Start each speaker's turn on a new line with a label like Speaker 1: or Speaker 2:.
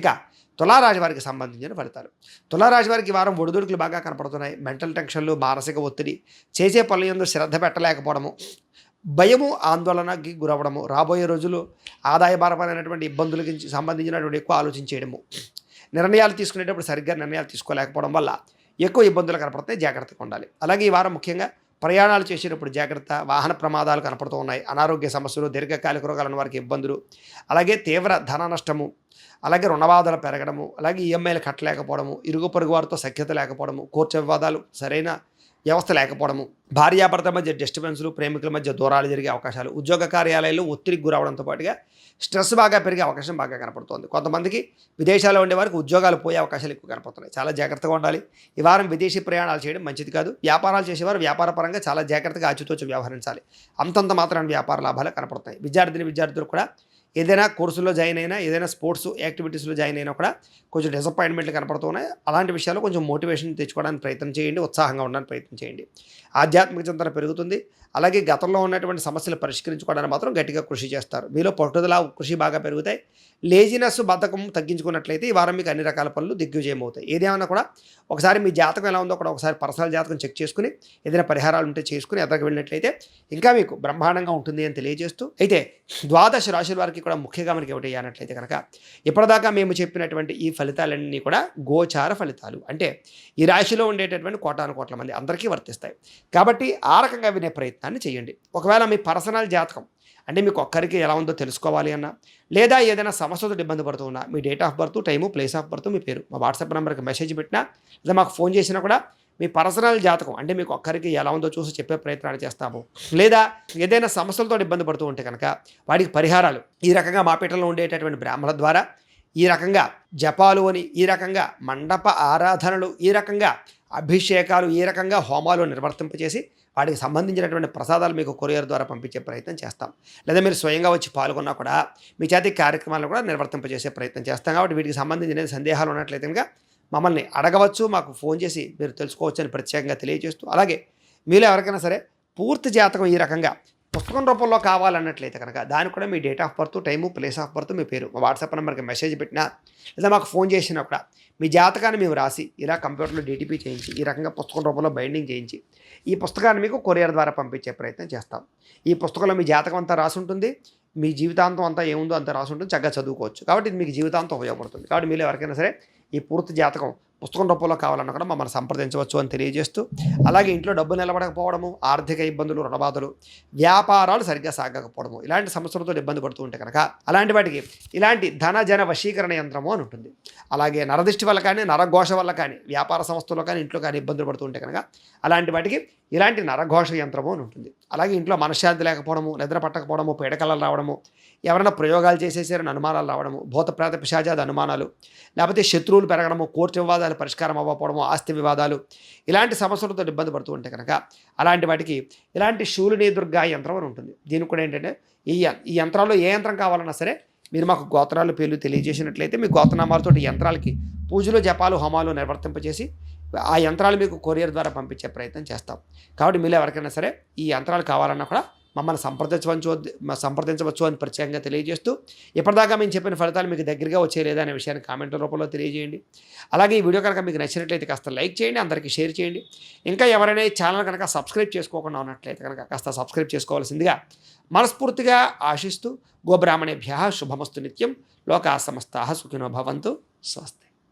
Speaker 1: ఇక తులారాశి వారికి సంబంధించిన ఫలితాలు. తులారాశి వారికి ఈ వారం ఒడిదుడుకులు బాగా కనపడుతున్నాయి. మెంటల్ టెన్షన్లు, మానసిక ఒత్తిడి, చేసే పనుల యందు శ్రద్ధ పెట్టలేకపోవడము, భయము, ఆందోళనకి గురవ్వడము, రాబోయే రోజులు ఆదాయపరమైనటువంటి ఇబ్బందులకి సంబంధించినటువంటి ఎక్కువ ఆలోచించేయడము, నిర్ణయాలు తీసుకునేటప్పుడు సరిగ్గా నిర్ణయాలు తీసుకోలేకపోవడం వల్ల ఎక్కువ ఇబ్బందులు కనపడతాయి. జాగ్రత్తగా ఉండాలి. అలాగే ఈ వారం ముఖ్యంగా ప్రయాణాలు చేసేటప్పుడు జాగ్రత్త, వాహన ప్రమాదాలు కనపడుతూ ఉన్నాయి. అనారోగ్య సమస్యలు, దీర్ఘకాలిక రోగాలను వారికి ఇబ్బందులు, అలాగే తీవ్ర ధన నష్టము, అలాగే రుణబాధలు పెరగడము, అలాగే ఈఎంఐలు కట్టలేకపోవడము, ఇరుగు పొరుగు వారితో సఖ్యత లేకపోవడము, కోర్టు వివాదాలు, సరైన వ్యవస్థ లేకపోవడము, భార్యాభర్తల మధ్య డిస్టర్బెన్స్లు, ప్రేమికుల మధ్య దూరాలు జరిగే అవకాశాలు, ఉద్యోగ కార్యాలయాల్లో ఒత్తిడికి గురవడంతో పాటుగా స్ట్రెస్ బాగా పెరిగే అవకాశం బాగా కనపడుతోంది. కొంతమందికి విదేశాల్లో ఉండే వారికి ఉద్యోగాలు పోయే అవకాశాలు ఎక్కువ కనపడుతున్నాయి. చాలా జాగ్రత్తగా ఉండాలి. ఈ వారం విదేశీ ప్రయాణాలు చేయడం మంచిది కాదు. వ్యాపారాలు చేసేవారు వ్యాపార పరంగా చాలా జాగ్రత్తగా ఆచితూచి వ్యవహరించాలి. అంతంత మాత్రాన వ్యాపార లాభాలు కనపడుతున్నాయి. విద్యార్థులు కూడా ఏదైనా కోర్సుల్లో జాయిన్ అయినా, ఏదైనా స్పోర్ట్స్ యాక్టివిటీస్లో జాయిన్ అయినా కూడా కొంచెం డిసప్పాయింట్మెంట్లు కనపడుతున్నాయి. అలాంటి విషయాల్లో కొంచెం మోటివేషన్ తెచ్చుకోవడానికి ప్రయత్నం చేయండి. ఉత్సాహంగా ఉండడానికి ప్రయత్నం చేయండి. ఆధ్యాత్మిక చింతన పెరుగుతుంది. అలాగే గతంలో ఉన్నటువంటి సమస్యలు పరిష్కరించుకోవడానికి మాత్రం గట్టిగా కృషి చేస్తారు. మీలో పట్టుదల, కృషి బాగా పెరుగుతాయి. లేజినెస్, బద్ధకం తగ్గించుకున్నట్లయితే ఈ వారం మీకు అన్ని రకాల పనులు దిగ్విజయం అవుతాయి. ఏదేమన్నా కూడా ఒకసారి మీ జాతకం ఎలా ఉందో కూడా ఒకసారి పర్సనల్ జాతకం చెక్ చేసుకుని ఏదైనా పరిహారాలు ఉంటే చేసుకుని ఎదరికి వెళ్ళినట్లయితే ఇంకా మీకు బ్రహ్మాండంగా ఉంటుంది అని తెలియజేస్తూ, అయితే ద్వాదశ రాశుల వారికి కూడా ముఖ్యంగా మనకి ఒకటి అన్నట్లయితే కనుక ఇప్పటిదాకా మేము చెప్పినటువంటి ఈ ఫలితాలన్నీ కూడా గోచార ఫలితాలు. అంటే ఈ రాశిలో ఉండేటటువంటి కోటాను కోట్ల మంది అందరికీ వర్తిస్తాయి. కాబట్టి ఆ రకంగా వినే ప్రయత్నాన్ని చేయండి. ఒకవేళ మీ పర్సనల్ జాతకం అంటే మీకు ఒక్కరికి ఎలా ఉందో తెలుసుకోవాలి అన్నా, లేదా ఏదైనా సమస్యతో ఇబ్బంది పడుతూ ఉన్నా, మీ date of birth, time, place of birth, మీ పేరు మా వాట్సాప్ నెంబర్కి మెసేజ్ పెట్టినా, లేదా మాకు ఫోన్ చేసినా కూడా మీ పర్సనల్ జాతకం అంటే మీకు ఒక్కరికి ఎలా ఉందో చూసి చెప్పే ప్రయత్నాలు చేస్తాము. లేదా ఏదైనా సమస్యలతో ఇబ్బంది పడుతూ ఉంటే కనుక వాటికి పరిహారాలు ఈ రకంగా మా పీఠంలో ఉండేటటువంటి బ్రాహ్మణుల ద్వారా, ఈ రకంగా జపాలు అని, ఈ రకంగా మండప ఆరాధనలు, ఈ రకంగా అభిషేకాలు, ఈ రకంగా హోమాలు నిర్వర్తింపచేసి వాటికి సంబంధించినటువంటి ప్రసాదాలు మీకు కొరియర్ ద్వారా పంపించే ప్రయత్నం చేస్తాం. లేదా మీరు స్వయంగా వచ్చి పాల్గొన్నా కూడా మీ చేతి కార్యక్రమాలను కూడా నిర్వర్తింపజేసే ప్రయత్నం చేస్తాం. కాబట్టి వీటికి సంబంధించిన సందేహాలు ఉన్నట్లయితే కనుక మమ్మల్ని అడగవచ్చు, మాకు ఫోన్ చేసి మీరు తెలుసుకోవచ్చు అని ప్రత్యేకంగా తెలియజేస్తూ, అలాగే మీలో ఎవరికైనా సరే పూర్తి జాతకం ఈ రకంగా పుస్తకం రూపంలో కావాలన్నట్లయితే కనుక దానికి కూడా మీ date of birth, time, place of birth, మీ పేరు మా వాట్సాప్ నెంబర్కి మెసేజ్ పెట్టినా, లేదా మాకు ఫోన్ చేసినా కూడా మీ జాతకాన్ని మేము రాసి ఇలా కంప్యూటర్లో డీటీపీ చేయించి ఈ రకంగా పుస్తకం రూపంలో బైండింగ్ చేయించి ఈ పుస్తకాన్ని మీకు కొరియర్ ద్వారా పంపించే ప్రయత్నం చేస్తాం. ఈ పుస్తకంలో మీ జాతకం అంతా రాసి ఉంటుంది. మీ జీవితాంతం అంతా ఏముందో అంతా రాసి ఉంటుంది. చక్కగా చదువుకోవచ్చు. కాబట్టి ఇది మీకు జీవితాంతం ఉపయోగపడుతుంది. కాబట్టి మీరు ఎవరికైనా సరే ఈ పూర్తి జాతకం పుస్తకం రూపంలో కావాలన్నా కూడా మమ్మల్ని సంప్రదించవచ్చు అని తెలియజేస్తూ, అలాగే ఇంట్లో డబ్బు నిలబడకపోవడము, ఆర్థిక ఇబ్బందులు, రుణబాధలు, వ్యాపారాలు సరిగ్గా సాగకపోవడము, ఇలాంటి సమస్యలతో ఇబ్బంది పడుతూ ఉంటే కనుక అలాంటి వాటికి ఇలాంటి ధన వశీకరణ యంత్రము అని ఉంటుంది. అలాగే నరదిష్టి వల్ల కానీ, నరఘోష వల్ల కానీ, వ్యాపార సంస్థల్లో కానీ, ఇంట్లో కానీ ఇబ్బందులు పడుతూ ఉంటే కనుక అలాంటి వాటికి ఇలాంటి నరఘోష యంత్రము అని ఉంటుంది. అలాగే ఇంట్లో మనశ్శాంతి లేకపోవడము, నిద్ర పట్టకపోవడము, పీడకలలు రావడము, ఎవరైనా ప్రయోగాలు చేసేసారని అనుమానాలు రావడము, భూత ప్రేత పిశాచాది అనుమానాలు, లేకపోతే శత్రువులు పెరగడము, కోర్టు వివాదాలు పరిష్కారం అవ్వకపోవడము, ఆస్తి వివాదాలు, ఇలాంటి సమస్యలతో ఇబ్బంది పడుతూ ఉంటే కనుక అలాంటి వాటికి ఇలాంటి శూలిని దుర్గా యంత్రం అని ఉంటుంది. దీనికి కూడా ఏంటంటే ఈ యంత్రాల్లో ఏ యంత్రం కావాలన్నా సరే మీరు మాకు గోత్రాలు పేర్లు తెలియజేసినట్లయితే మీ గోత్రనామాలతో యంత్రాలకి పూజలు, జపాలు, హోమాలు నిర్వర్తింపజేసి ఆ యంత్రాలు మీకు కొరియర్ ద్వారా పంపించే ప్రయత్నం చేస్తాం. కాబట్టి మీరు ఎవరికైనా సరే ఈ యంత్రాలు కావాలన్నా కూడా మమ్మల్ని సంప్రదించవచ్చు అని ప్రత్యేకంగా తెలియజేస్తూ, ఇప్పటిదాకా మేము చెప్పిన ఫలితాలు మీకు దగ్గరగా వచ్చే లేదా అనే విషయాన్ని కామెంట్ల రూపంలో తెలియజేయండి. అలాగే ఈ వీడియో కనుక మీకు నచ్చినట్లయితే కాస్త లైక్ చేయండి, అందరికీ షేర్ చేయండి. ఇంకా ఎవరైనా ఈ ఛానల్ కనుక సబ్స్క్రైబ్ చేసుకోకుండా ఉన్నట్లయితే కనుక కాస్త సబ్స్క్రైబ్ చేసుకోవాల్సిందిగా మనస్ఫూర్తిగా ఆశిస్తూ, గోబ్రాహ్మణేభ్యః శుభమస్తు నిత్యం, లోకా సమస్తాః సుఖినో భవంతు. స్వస్తి.